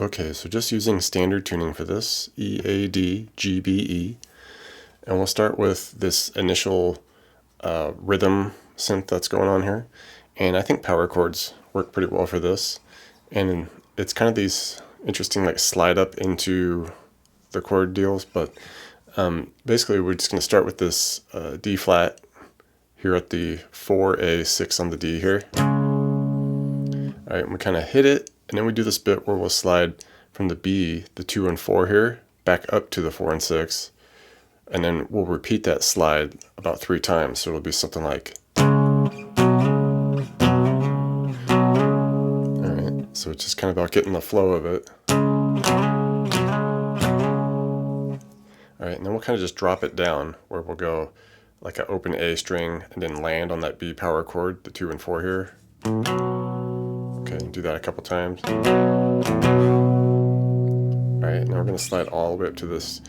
Okay, so just using standard tuning for this, E, A, D, G, B, E. And we'll start with this initial rhythm synth that's going on here. And I think power chords work pretty well for this. And it's kind of these interesting like slide up into the chord deals, but basically we're just going to start with this D flat here at the 4A, 6 on the D here. All right, and we kind of hit it, and then we do this bit where we'll slide from the B, the 2 and 4 here, back up to the 4 and 6, and then we'll repeat that slide about 3 times, so it'll be something like. Alright, so it's just kind of about getting the flow of it. Alright, and then we'll kind of just drop it down, where we'll go like an open A string, and then land on that B power chord, the 2 and 4 here. Okay, do that a couple times. Alright, now we're going to slide all the way up to this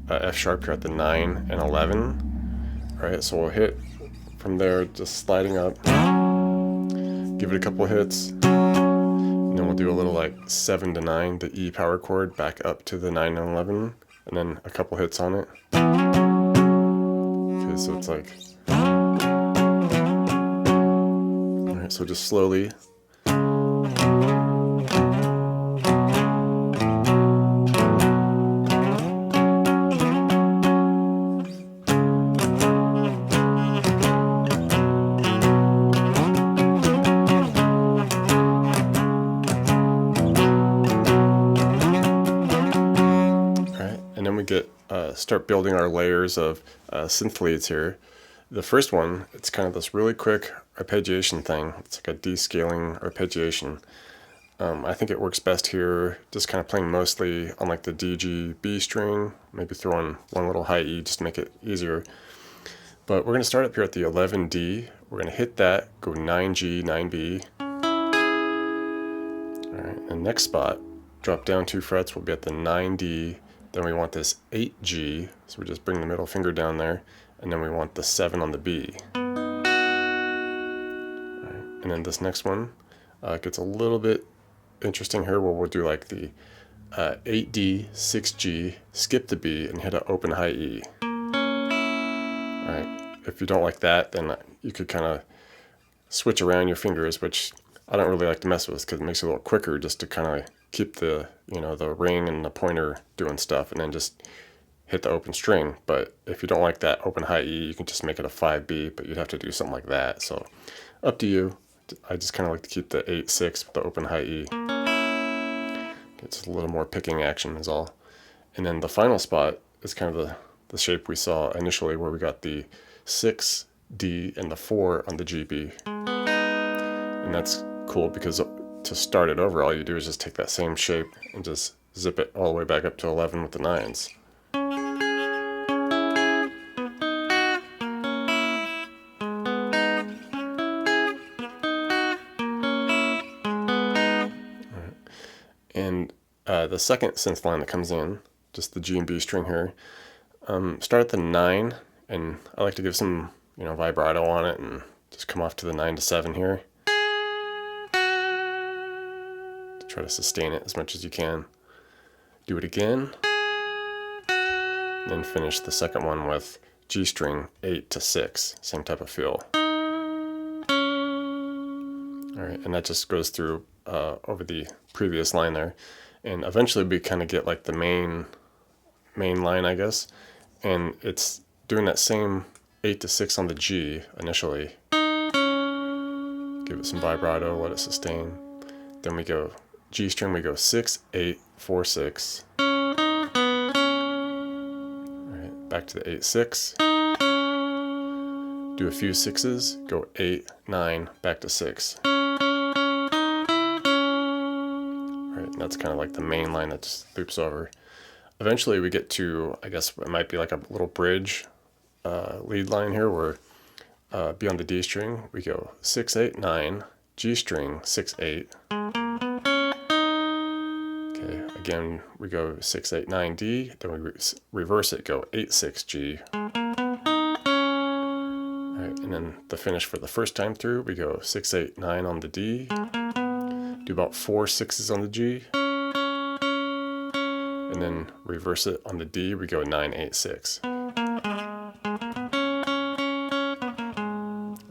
F sharp here at the 9 and 11. Alright, so we'll hit from there, just sliding up. Give it a couple hits. And then we'll do a little like 7 to 9, the E power chord, back up to the 9 and 11. And then a couple hits on it. Okay, so it's like. Alright, so just slowly. And then we get start building our layers of synth leads here. The first one, it's kind of this really quick arpeggiation thing. It's like a descaling arpeggiation. I think it works best here, just kind of playing mostly on like the D, G, B string, maybe throw in one little high E just to make it easier. But we're going to start up here at the 11D. We're going to hit that, go 9G, 9B. Alright, and next spot, drop down 2 frets, we'll be at the 9D. Then we want this 8G, so we just bring the middle finger down there, and then we want the 7 on the B. Right. And then this next one gets a little bit interesting here, where we'll do like the 8D, 6G, skip the B, and hit an open high E. Right. If you don't like that, then you could kind of switch around your fingers, which I don't really like to mess with because it makes it a little quicker just to kind of keep the, the ring and the pointer doing stuff, and then just hit the open string. But if you don't like that open high E, you can just make it a 5B, but you'd have to do something like that. So up to you. I just kind of like to keep the 8-6 with the open high E. It's a little more picking action is all. And then the final spot is kind of the shape we saw initially, where we got the 6, D, and the 4 on the GB. And that's cool because to start it over, all you do is just take that same shape and just zip it all the way back up to 11 with the 9s. Right. And the second synth line that comes in, just the G and B string here, start at the 9, and I like to give some vibrato on it and just come off to the 9 to 7 here. Try to sustain it as much as you can. Do it again. Then finish the second one with G string 8 to 6. Same type of feel. Alright, and that just goes through over the previous line there. And eventually we kind of get like the main line, I guess. And it's doing that same 8 to 6 on the G initially. Give it some vibrato, let it sustain. Then we go G string, we go 6, 8, 4, 6. Alright, back to the 8, 6. Do a few 6s, go 8, 9, back to 6. Alright, and that's kind of like the main line that just loops over. Eventually we get to, I guess it might be like a little bridge lead line here, where be on the D string, we go 6, 8, 9, G string, 6, 8. Again, we go 6, 8, 9, D, then we reverse it, go 8, 6, G. Alright, and then the finish for the first time through, we go 6, 8, 9 on the D, do about 4 6s on the G, and then reverse it on the D, we go 9, 8, 6.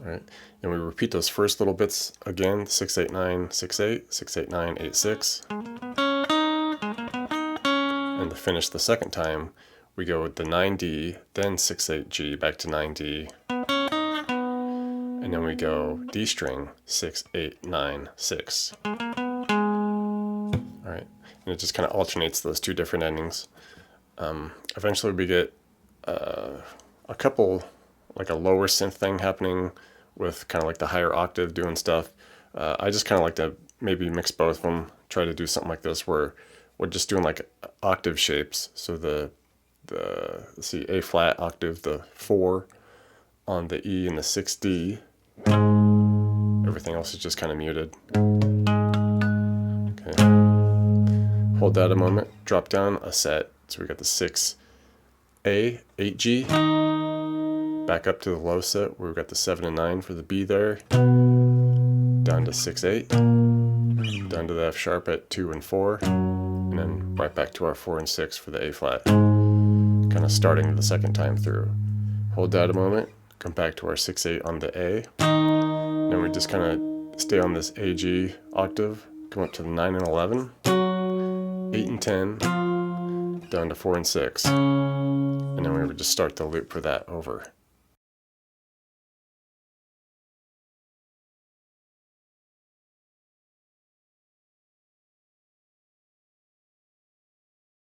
Alright, and we repeat those first little bits again, 6, 8, 9, 6, 8, 6, 8, 9, 8, 6. And to finish the second time, we go with the 9D, then 6, 8, G, back to 9D, and then we go D string, 6, 8, 9, 6. Alright, and it just kind of alternates those two different endings. Eventually we get a couple, like a lower synth thing happening with kind of like the higher octave doing stuff. I just kind of like to maybe mix both of them, try to do something like this where we're just doing like octave shapes. So let's see, A flat octave, the 4 on the E and the 6D. Everything else is just kind of muted. Okay. Hold that a moment, drop down a set. So we got the 6A, 8G, back up to the low set where we've got the 7 and 9 for the B there, down to 6, 8, down to the F sharp at 2 and 4, and then right back to our 4 and 6 for the A flat, kind of starting the second time through. Hold that a moment, come back to our 6, 8 on the A, then we just kind of stay on this AG octave, come up to the 9 and 11, 8 and 10, down to 4 and 6, and then we would just start the loop for that over.